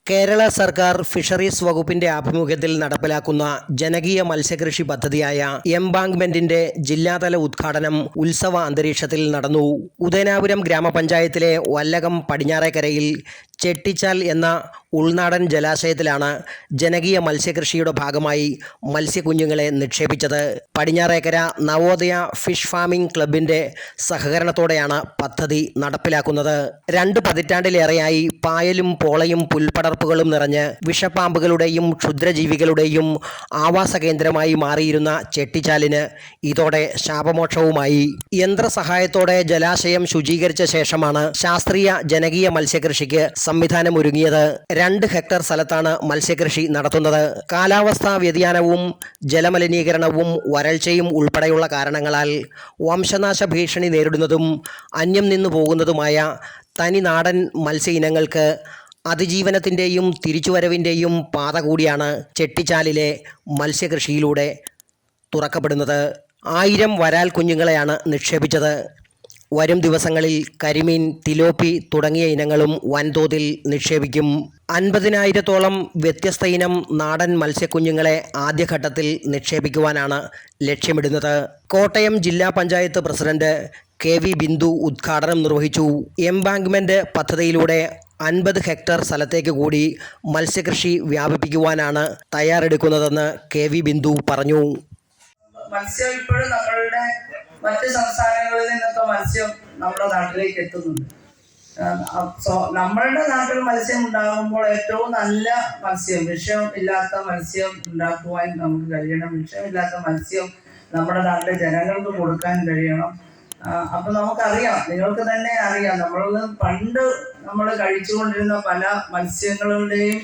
കേരള സർക്കാർ ഫിഷറീസ് വകുപ്പിന്റെ ആഭിമുഖ്യത്തിൽ നടപ്പിലാക്കുന്ന ജനകീയ മത്സ്യകൃഷി പദ്ധതിയായ എംബാങ്ക്മെന്റിന്റെ ജില്ലാതല ഉദ്ഘാടനം ഉത്സവ അന്തരീക്ഷത്തിൽ നടന്നു. ഉദയനാപുരം ഗ്രാമപഞ്ചായത്തിലെ വല്ലകം പടിഞ്ഞാറേക്കരയിൽ ചെട്ടിച്ചാൽ എന്ന ഉൾനാടൻ ജലാശയത്തിലാണ് ജനകീയ മത്സ്യകൃഷിയുടെ ഭാഗമായി മത്സ്യക്കുഞ്ഞുങ്ങളെ നിക്ഷേപിച്ചത്. പടിഞ്ഞാറേക്കര നവോദയ ഫിഷ് ഫാമിംഗ് ക്ലബിന്റെ സഹകരണത്തോടെയാണ് പദ്ധതി നടപ്പിലാക്കുന്നത്. 2 പതിറ്റാണ്ടിലേറെയായി പായലും പോളയും പുൽപ്പടർപ്പുകളും നിറഞ്ഞ് വിഷപ്പാമ്പുകളുടെയും ക്ഷുദ്രജീവികളുടെയും ആവാസ കേന്ദ്രമായി മാറിയിരുന്ന ചെട്ടിച്ചാലിന് ഇതോടെ ശാപമോക്ഷവുമായി. യന്ത്രസഹായത്തോടെ ജലാശയം ശുചീകരിച്ച ശേഷമാണ് ശാസ്ത്രീയ ജനകീയ മത്സ്യകൃഷിക്ക് സംവിധാനമൊരുങ്ങിയത്. 2 ഹെക്ടർ സ്ഥലത്താണ് മത്സ്യകൃഷി നടത്തുന്നത്. കാലാവസ്ഥാ വ്യതിയാനവും ജലമലിനീകരണവും വരൾച്ചയും ഉൾപ്പെടെയുള്ള കാരണങ്ങളാൽ വംശനാശ ഭീഷണി നേരിടുന്നതും അന്യം നിന്നു പോകുന്നതുമായ തനിനാടൻ മത്സ്യ ഇനങ്ങൾക്ക് അതിജീവനത്തിൻ്റെയും തിരിച്ചുവരവിൻ്റെയും പാത കൂടിയാണ് ചെട്ടിച്ചാലിലെ മത്സ്യകൃഷിയിലൂടെ തുറക്കപ്പെടുന്നത്. 1000 വരാൽ കുഞ്ഞുങ്ങളെയാണ് നിക്ഷേപിച്ചത്. വരും ദിവസങ്ങളിൽ കരിമീൻ, തിലോപ്പി തുടങ്ങിയ ഇനങ്ങളും വൻതോതിൽ നിക്ഷേപിക്കും. 50,000-ഓളം വ്യത്യസ്ത ഇനം നാടൻ മത്സ്യക്കുഞ്ഞുങ്ങളെ ആദ്യഘട്ടത്തിൽ നിക്ഷേപിക്കുവാനാണ് ലക്ഷ്യമിടുന്നത്. കോട്ടയം ജില്ലാ പഞ്ചായത്ത് പ്രസിഡന്റ് KV ബിന്ദു ഉദ്ഘാടനം നിർവഹിച്ചു. എംബാങ്ക്മെന്റ് പദ്ധതിയിലൂടെ 50 ഹെക്ടർ സ്ഥലത്തേക്ക് കൂടി മത്സ്യകൃഷി വ്യാപിപ്പിക്കുവാനാണ് തയ്യാറെടുക്കുന്നതെന്ന് KV ബിന്ദു പറഞ്ഞു. മത്സ്യം ഇപ്പോഴും നമ്മളുടെ മറ്റ് സംസ്ഥാനങ്ങളിൽ നിന്നൊക്കെ മത്സ്യം നമ്മുടെ നാട്ടിലേക്ക് എത്തുന്നുണ്ട്. നമ്മളുടെ നാട്ടിൽ മത്സ്യം ഉണ്ടാകുമ്പോൾ ഏറ്റവും നല്ല മത്സ്യം, വിഷം ഇല്ലാത്ത മത്സ്യം ഉണ്ടാക്കുവാൻ നമുക്ക് കഴിയണം. വിഷമില്ലാത്ത മത്സ്യം നമ്മുടെ നാട്ടിലെ ജനങ്ങൾക്ക് കൊടുക്കാൻ കഴിയണം. അപ്പൊ നമുക്കറിയാം, നിങ്ങൾക്ക് തന്നെ അറിയാം, പണ്ട് നമ്മൾ കഴിച്ചുകൊണ്ടിരുന്ന പല മത്സ്യങ്ങളുടെയും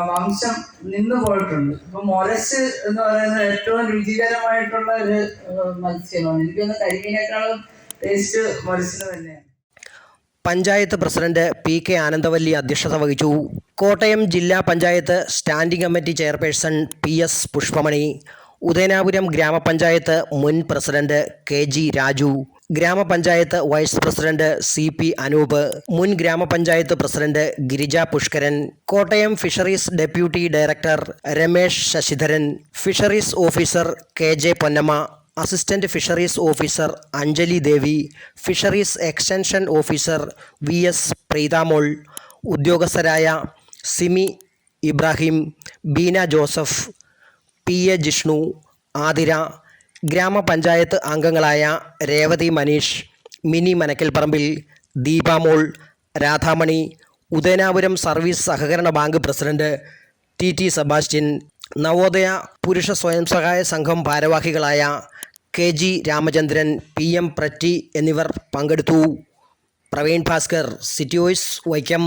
വംശം നിന്നു പോയിട്ടുണ്ട്. ഇപ്പൊ മൊരസ് എന്ന് പറയുന്നത് ഏറ്റവും രുചികരമായിട്ടുള്ള ഒരു മത്സ്യമാണ്. എനിക്കൊന്ന് കരിമീനേക്കാളും ടേസ്റ്റ് മൊരസിന് തന്നെയാണ്. പഞ്ചായത്ത് പ്രസിഡന്റ് PK ആനന്ദവല്ലി അധ്യക്ഷത വഹിച്ചു. കോട്ടയം ജില്ലാ panchayat standing committee chairperson PS Pushpamani, Udayanapuram ഗ്രാമപഞ്ചായത്ത് മുൻ പ്രസിഡന്റ് KG രാജു, ഗ്രാമപഞ്ചായത്ത് വൈസ് പ്രസിഡന്റ് CP അനൂപ്, മുൻ ഗ്രാമപഞ്ചായത്ത് president Girija Pushkaran, Kottayam fisheries deputy director Ramesh Sasidharan, fisheries officer KJ Ponnamma, assistant fisheries officer Anjali Devi, fisheries extension officer VS Preethamol, ഉദ്യോഗസ്ഥരായ സിമി ഇബ്രാഹിം, ബീന ജോസഫ്, PA ജിഷ്ണു, ആതിര, ഗ്രാമപഞ്ചായത്ത് അംഗങ്ങളായ രേവതി മനീഷ്, മിനി മനക്കൽപ്പറമ്പിൽ, ദീപാമോൾ, രാധാമണി, ഉദയനാപുരം സർവീസ് സഹകരണ bank president TT Sebastian, Navodaya പുരുഷ സ്വയം സഹായ സംഘം ഭാരവാഹികളായ KG രാമചന്ദ്രൻ, PM പ്രറ്റി എന്നിവർ പങ്കെടുത്തു. Praveen Bhaskar, city voice, Vaikom.